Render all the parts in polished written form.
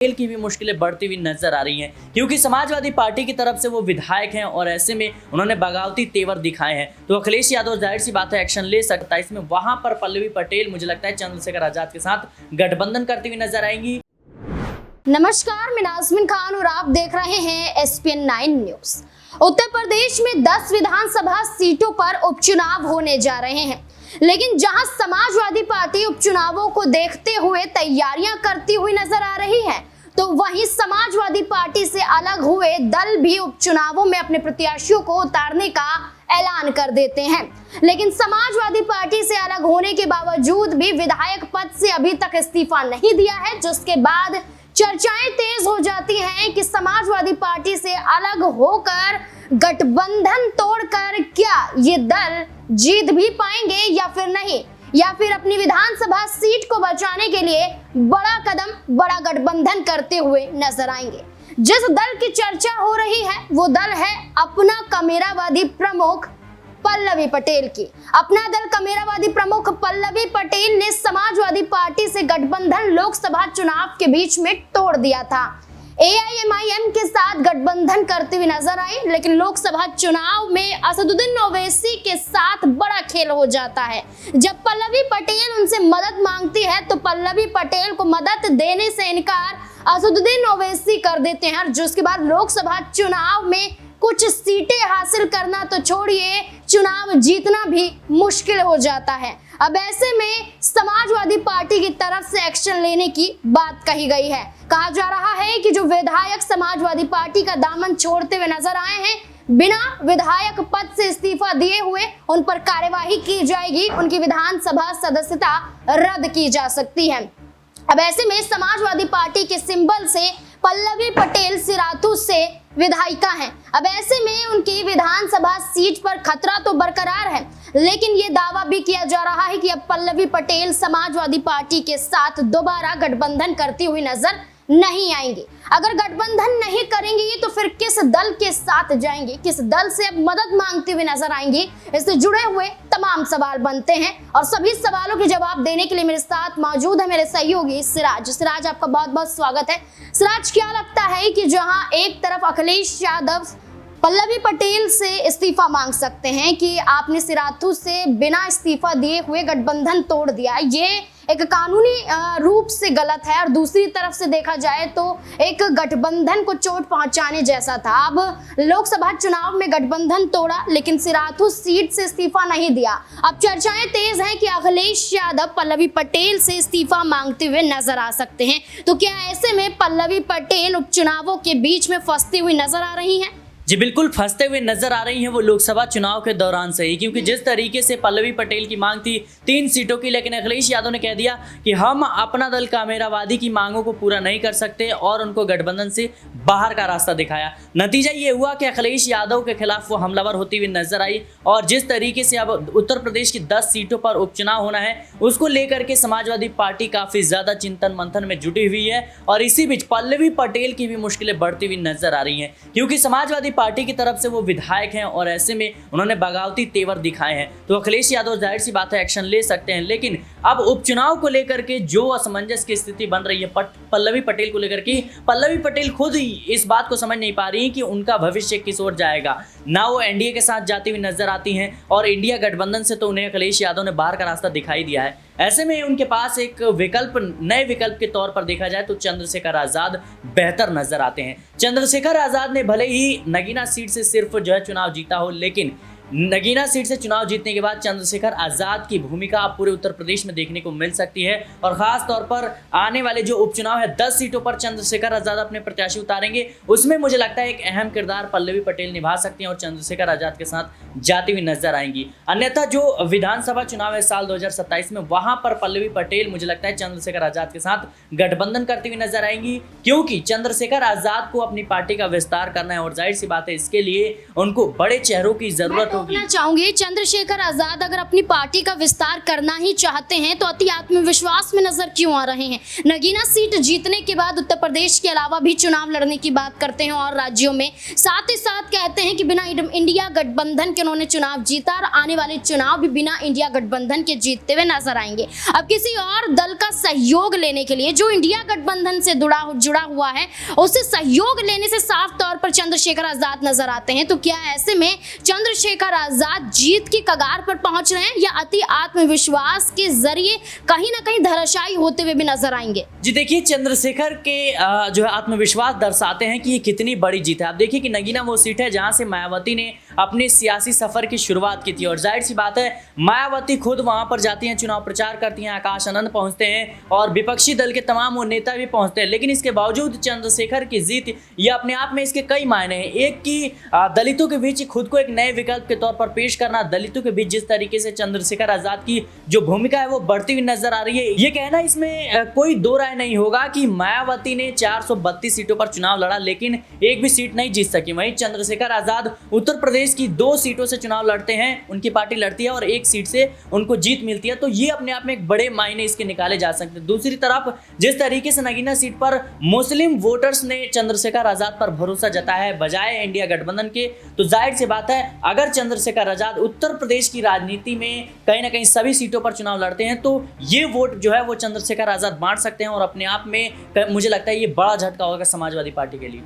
पटेल की भी मुश्किलें बढ़ती हुई नजर आ रही हैं, क्योंकि समाजवादी पार्टी की तरफ से वो विधायक हैं और ऐसे में उन्होंने बगावती तेवर दिखाए हैं। तो अखिलेश यादव जाहिर सी बात है एक्शन ले सकता है इसमें। वहां पर पल्लवी पटेल मुझे लगता है चंद्रशेखर आजाद के साथ गठबंधन करती हुई नजर आएंगी। नमस्कार, मैं नाज़मीन खान और आप देख रहे हैं SPN 9 न्यूज। उत्तर प्रदेश में 10 विधानसभा सीटों पर उपचुनाव होने जा रहे हैं, लेकिन जहां समाजवादी पार्टी उपचुनावों को देखते हुए तैयारियां करती हुई नजर आ रही है, तो वहीं समाजवादी पार्टी से अलग हुए दल भी उपचुनावों में अपने प्रत्याशियों को उतारने का ऐलान कर देते हैं। लेकिन समाजवादी पार्टी से अलग होने के बावजूद भी विधायक पद से अभी तक इस्तीफा नहीं दिया है, जिसके बाद चर्चाएं तेज हो जाती हैं कि समाजवादी पार्टी से अलग होकर गठबंधन तोड़कर क्या ये दल जीत भी पाएंगे या फिर नहीं, या फिर अपनी विधानसभा सीट को बचाने के लिए बड़ा कदम, बड़ा गठबंधन करते हुए नजर आएंगे। जिस दल की चर्चा हो रही है वो दल है अपना कमेरावादी प्रमुख पल्लवी पटेल की। अपना दल कमेरावादी प्रमुख पल्लवी पटेल ने समाजवादी पार्टी से गठबंधन लोकसभा चुनाव के बीच में तोड़ दिया था। AIMIM के साथ गठबंधन करते हुए नजर आई, लेकिन लोकसभा चुनाव में असदुद्दीन ओवैसी के साथ बड़ा खेल हो जाता है। जब पल्लवी पटेल उनसे मदद मांगती है तो पल्लवी पटेल को मदद देने से इनकार असदुद्दीन ओवैसी कर देते हैं, जिसके बाद लोकसभा चुनाव में कुछ सीटें हासिल करना तो छोड़िए, चुनाव जीतना भी मुश्किल हो जाता है। अब ऐसे में समाजवादी पार्टी की तरफ से एक्शन लेने की बात कही गई है। कहा जा रहा है कि जो विधायक समाजवादी पार्टी का दामन छोड़ते हुए नजर आए हैं, बिना विधायक पद से इस्तीफा दिए हुए उन पर कार्यवाही की जाएगी, उनकी विधानसभा सदस्यता रद्द की जा सकती है। अब ऐसे में समाजवादी पार्टी के सिंबल से पल्लवी पटेल सिराथू से विधायिका हैं। अब ऐसे में उनकी विधानसभा सीट पर खतरा तो बरकरार है, लेकिन ये दावा भी किया जा रहा है कि अब पल्लवी पटेल समाजवादी पार्टी के साथ दोबारा गठबंधन करती हुई नजर नहीं आएंगी। अगर गठबंधन नहीं करेंगी तो फिर किस दल के साथ जाएंगी, किस दल से अब मदद मांगती हुई नजर आएंगी, इससे जुड़े हुए तमाम सवाल बनते हैं। और सभी सवालों के जवाब देने के लिए मेरे साथ मौजूद है मेरे सहयोगी सिराज। सिराज, आपका बहुत बहुत स्वागत है। सिराज, क्या लगता है कि जहां एक तरफ अखिलेश यादव पल्लवी पटेल से इस्तीफा मांग सकते हैं कि आपने सिराथू से बिना इस्तीफा दिए हुए गठबंधन तोड़ दिया, ये एक कानूनी रूप से गलत है, और दूसरी तरफ से देखा जाए तो एक गठबंधन को चोट पहुंचाने जैसा था। अब लोकसभा चुनाव में गठबंधन तोड़ा, लेकिन सिराथू सीट से इस्तीफा नहीं दिया। अब चर्चाएं तेज हैं कि अखिलेश यादव पल्लवी पटेल से इस्तीफा मांगते हुए नजर आ सकते हैं। तो क्या ऐसे में पल्लवी पटेल उपचुनावों के बीच में फंसती हुई नजर आ रही हैं? जी बिल्कुल, फंसते हुए नजर आ रही हैं वो लोकसभा चुनाव के दौरान से ही, क्योंकि जिस तरीके से पल्लवी पटेल की मांग थी 3 सीटों की, लेकिन अखिलेश यादव ने कह दिया कि हम अपना दल कामेरावादी की मांगों को पूरा नहीं कर सकते और उनको गठबंधन से बाहर का रास्ता दिखाया। नतीजा ये हुआ कि अखिलेश यादव के खिलाफ वो हमलावर होती हुई नजर आई, और जिस तरीके से अब उत्तर प्रदेश की 10 सीटों पर उपचुनाव होना है उसको लेकर के समाजवादी पार्टी काफी ज्यादा चिंतन मंथन में जुटी हुई है। और इसी बीच पल्लवी पटेल की भी मुश्किलें बढ़ती हुई नजर आ रही हैं, क्योंकि समाजवादी पार्टी की तरफ से वो विधायक हैं और ऐसे में उन्होंने बगावती तेवर दिखाए हैं। तो अखिलेश यादव जाहिर सी बात है एक्शन ले सकते हैं, लेकिन अब उपचुनाव को लेकर के जो असमंजस की स्थिति बन रही है पल्लवी पटेल को लेकर के, पल्लवी पटेल खुद ही इस बात को समझ नहीं पा रही कि उनका भविष्य किस ओर जाएगा। ना वो एनडीए के साथ जाती हुई नजर आती हैं, और इंडिया गठबंधन से तो उन्हें अखिलेश यादव ने बाहर का रास्ता दिखाई दिया है। ऐसे में उनके पास एक विकल्प, नए विकल्प के तौर पर देखा जाए तो चंद्रशेखर आजाद बेहतर नजर आते हैं। चंद्रशेखर आजाद ने भले ही नगीना सीट से सिर्फ जो है चुनाव जीता हो, लेकिन नगीना सीट से चुनाव जीतने के बाद चंद्रशेखर आजाद की भूमिका अब पूरे उत्तर प्रदेश में देखने को मिल सकती है। और खास तौर पर आने वाले जो उपचुनाव है 10 सीटों पर चंद्रशेखर आजाद अपने प्रत्याशी उतारेंगे, उसमें मुझे लगता है एक अहम किरदार पल्लवी पटेल निभा सकती हैं और चंद्रशेखर आजाद के साथ जाती हुई नजर आएंगी। अन्यथा जो विधानसभा चुनाव है साल 2027 में, वहां पर पल्लवी पटेल मुझे लगता है चंद्रशेखर आजाद के साथ गठबंधन करती हुई नजर आएंगी, क्योंकि चंद्रशेखर आजाद को अपनी पार्टी का विस्तार करना है, और जाहिर सी बात है इसके लिए उनको बड़े चेहरों की जरूरत होगी। रोकना चाहूंगी, चंद्रशेखर आजाद अगर अपनी पार्टी का विस्तार करना ही चाहते हैं तो अति आत्मविश्वास में नजर क्यों आ रहे हैं? नगीना सीट जीतने के बाद उत्तर प्रदेश के अलावा भी चुनाव लड़ने की बात करते हैं और राज्यों में, साथ ही साथ कहते हैं कि बिना इंडिया गठबंधन के उन्होंने चुनाव जीता और आने वाले चुनाव भी बिना इंडिया गठबंधन के जीतते हुए नजर आएंगे। अब किसी और दल का सहयोग लेने के लिए जो इंडिया गठबंधन से जुड़ा हुआ है उससे सहयोग लेने से साफ तौर पर चंद्रशेखर आजाद नजर आते हैं। तो क्या ऐसे में चंद्रशेखर आजाद जीत की कगार पर पहुंच रहे हैं या अति आत्मविश्वास के जरिए कहीं ना कहीं धराशायी होते हुए भी नजर आएंगे? जी देखिए, चंद्रशेखर के जो है आत्मविश्वास दर्शाते हैं कि ये कितनी बड़ी जीत है। आप देखिए कि नगीना वो सीट है जहां से मायावती ने अपने सियासी सफर की शुरुआत की थी और जाहिर सी बात है मायावती खुद वहां पर जाती हैं, चुनाव प्रचार करती हैं, आकाश आनंद पहुंचते हैं और विपक्षी दल के तमाम वो नेता भी पहुंचते हैं। लेकिन इसके बावजूद चंद्रशेखर की जीत ये अपने आप में इसके कई मायने हैं। एक की दलितों के बीच खुद को एक नए विकल्प के तौर पर पेश करना, दलितों के बीच जिस तरीके से चंद्रशेखर आजाद की जो भूमिका है वो बढ़ती हुई नजर आ रही है। ये कहना इसमें कोई दो राय नहीं होगा कि मायावती ने 432 सीटों पर चुनाव लड़ा लेकिन एक भी सीट नहीं जीत सकी। वहीं चंद्रशेखर आजाद उत्तर प्रदेश की 2 सीटों से चुनाव लड़ते हैं, उनकी पार्टी लड़ती है और 1 सीट से उनको जीत मिलती है। तो ये अपने आप में एक बड़े मायने इसके निकाले जा सकते हैं। दूसरी तरफ जिस तरीके से नगीना सीट पर मुस्लिम वोटर्स ने चंद्रशेखर आजाद पर भरोसा जताया है बजाय इंडिया गठबंधन के, तो जाहिर सी बात है अगर चंद्रशेखर आजाद उत्तर प्रदेश की राजनीति में कहीं ना कहीं सभी सीटों पर चुनाव लड़ते हैं तो ये वोट जो है वो चंद्रशेखर आजाद बांट सकते हैं और अपने आप में मुझे लगता है ये बड़ा झटका होगा समाजवादी पार्टी के लिए।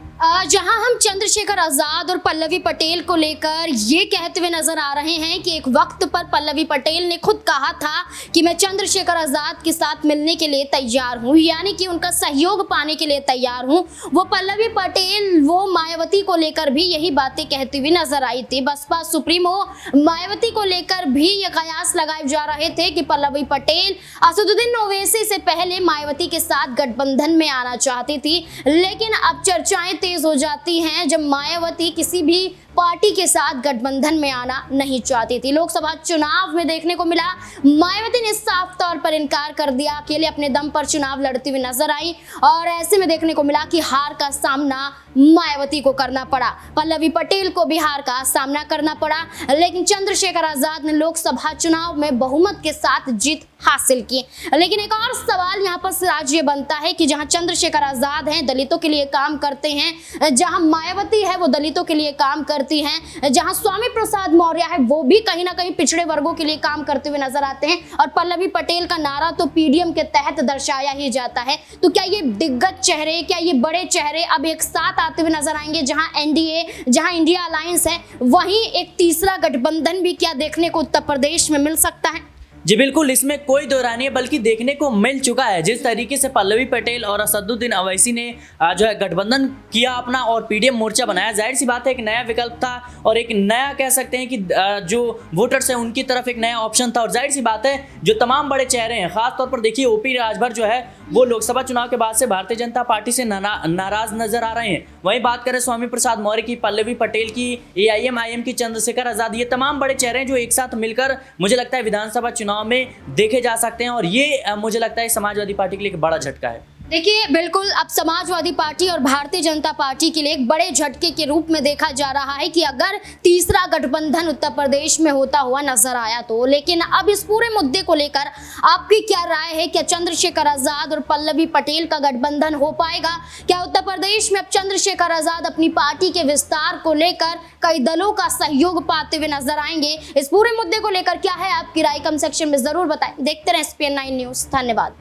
जहां हम चंद्रशेखर आजाद और पल्लवी पटेल को लेकर ये कहते हुए नजर आ रहे हैं कि एक वक्त पर पल्लवी पटेल ने खुद कहा था कि मैं चंद्रशेखर आजाद के साथ मिलने के लिए तैयार हूं, यानी कि उनका सहयोग पाने के लिए तैयार हूं। वो पल्लवी पटेल वो मायावती को लेकर भी यही बातें कहती हुई नजर आई थी। बसपा सुप्रीमो मायावती को लेकर भी ये कयास लगाए जा रहे थे कि पल्लवी पटेल असदुद्दीन ओवैसी से पहले मायावती के साथ गठबंधन में आना चाहती थी, लेकिन अब चर्चाएं तेज हो जाती हैं जब मायावती किसी भी पार्टी के साथ गठबंधन में आना नहीं चाहती थी। लोकसभा चुनाव में देखने को मिला मायावती ने साफ तौर पर इनकार कर दिया, अकेले अपने दम पर चुनाव लड़ती हुई नजर आई और ऐसे में देखने को मिला कि हार का सामना मायावती को करना पड़ा, पल्लवी पटेल को भी हार का सामना करना पड़ा। लेकिन चंद्रशेखर आजाद ने लोकसभा चुनाव में बहुमत के साथ जीत हासिल की। लेकिन एक और सवाल यहाँ पर सिराज ये बनता है कि जहाँ चंद्रशेखर आजाद हैं, दलितों के लिए काम करते हैं, जहाँ मायावती है वो दलितों के लिए काम करती हैं, जहाँ स्वामी प्रसाद मौर्य है वो भी कहीं ना कहीं पिछड़े वर्गों के लिए काम करते हुए नजर आते हैं और पल्लवी पटेल का नारा तो पीडीएम के तहत दर्शाया ही जाता है। तो क्या ये दिग्गज चेहरे, क्या ये बड़े चेहरे अब एक साथ आते हुए नजर आएंगे? जहां एनडीए, जहां इंडिया अलायंस है, वहीं एक तीसरा गठबंधन भी क्या देखने को उत्तर प्रदेश में मिल सकता है? जी बिल्कुल, इसमें कोई दो राय नहीं है, बल्कि देखने को मिल चुका है। जिस तरीके से पल्लवी पटेल और असदुद्दीन ओवैसी ने जो है गठबंधन किया अपना और पीडीएम मोर्चा बनाया, जाहिर सी बात है एक नया विकल्प था और एक नया कह सकते हैं कि जो वोटर्स हैं उनकी तरफ एक नया ऑप्शन था। और जाहिर सी बात है जो तमाम बड़े चेहरे हैं, खासतौर पर देखिए ओपी राजभर जो है वो लोकसभा चुनाव के बाद से भारतीय जनता पार्टी से नाराज नजर आ रहे हैं। वहीं बात करें स्वामी प्रसाद मौर्य की, पल्लवी पटेल की, एआईएम की, चंद्रशेखर आजाद, ये तमाम बड़े चेहरे हैं जो एक साथ मिलकर मुझे लगता है विधानसभा चुनाव में देखे जा सकते हैं और ये मुझे लगता है समाजवादी पार्टी के लिए एक बड़ा झटका है। देखिए बिल्कुल, अब समाजवादी पार्टी और भारतीय जनता पार्टी के लिए एक बड़े झटके के रूप में देखा जा रहा है कि अगर तीसरा गठबंधन उत्तर प्रदेश में होता हुआ नजर आया तो। लेकिन अब इस पूरे मुद्दे को लेकर आपकी क्या राय है? क्या चंद्रशेखर आजाद और पल्लवी पटेल का गठबंधन हो पाएगा? क्या उत्तर प्रदेश में अब चंद्रशेखर आजाद अपनी पार्टी के विस्तार को लेकर कई दलों का सहयोग पाते हुए नजर आएंगे? इस पूरे मुद्दे को लेकर क्या है आपकी राय? कमेंट सेक्शन में जरूर बताएं। देखते रहें SPN9 न्यूज। धन्यवाद।